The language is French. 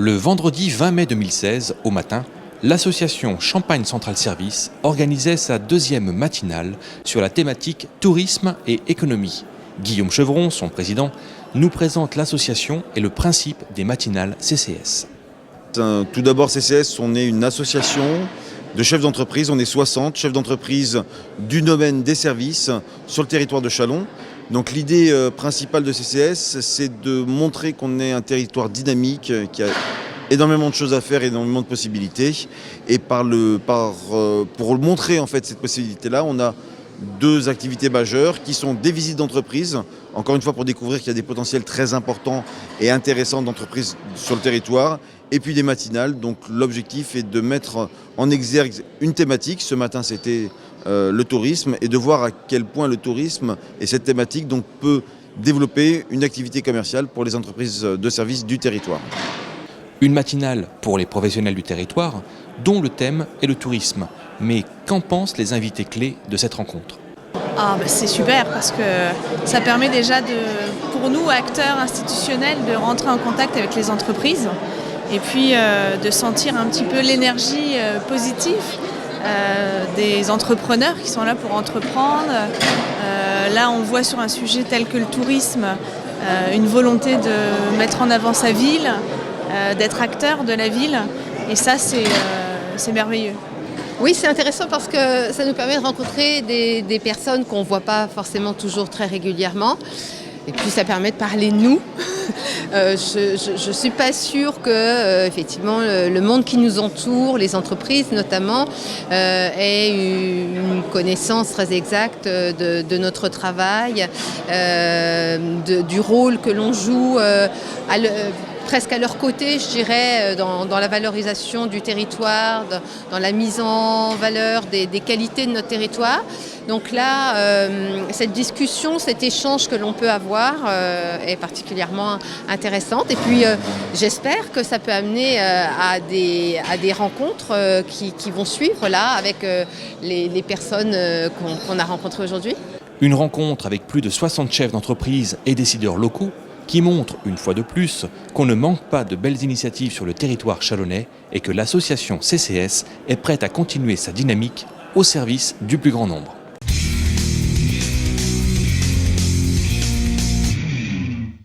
Le vendredi 20 mai 2016, au matin, l'association Champagne Central Service organisait sa deuxième matinale sur la thématique tourisme et économie. Guillaume Chevron, son président, nous présente l'association et le principe des matinales CCS. Tout d'abord, CCS, on est une association de chefs d'entreprise. On est 60 chefs d'entreprise du domaine des services sur le territoire de Châlons. Donc l'idée principale de CCS, c'est de montrer qu'on est un territoire dynamique qui a énormément de choses à faire, énormément de possibilités. Et pour montrer en fait cette possibilité-là, on a deux activités majeures qui sont des visites d'entreprise, encore une fois pour découvrir qu'il y a des potentiels très importants et intéressants d'entreprises sur le territoire, et puis des matinales. Donc l'objectif est de mettre en exergue une thématique. Ce matin c'était le tourisme, et de voir à quel point le tourisme et cette thématique donc, peut développer une activité commerciale pour les entreprises de services du territoire. Une matinale pour les professionnels du territoire, dont le thème est le tourisme. Mais qu'en pensent les invités clés de cette rencontre ? C'est super parce que ça permet déjà pour nous, acteurs institutionnels, de rentrer en contact avec les entreprises et puis de sentir un petit peu l'énergie positive des entrepreneurs qui sont là pour entreprendre. Là, on voit sur un sujet tel que le tourisme une volonté de mettre en avant sa ville, d'être acteur de la ville, et ça c'est merveilleux. Oui, c'est intéressant parce que ça nous permet de rencontrer des personnes qu'on ne voit pas forcément toujours très régulièrement, et puis ça permet de parler de nous. Je ne suis pas sûre que effectivement, le monde qui nous entoure, les entreprises notamment, aient une connaissance très exacte de notre travail, du rôle que l'on joue presque à leur côté, je dirais, dans la valorisation du territoire, dans la mise en valeur des qualités de notre territoire. Donc là, cette discussion, cet échange que l'on peut avoir est particulièrement intéressante. Et puis, j'espère que ça peut amener à des rencontres qui vont suivre là avec les personnes qu'on a rencontrées aujourd'hui. Une rencontre avec plus de 60 chefs d'entreprise et décideurs locaux qui montre, une fois de plus, qu'on ne manque pas de belles initiatives sur le territoire chalonnais et que l'association CCS est prête à continuer sa dynamique au service du plus grand nombre.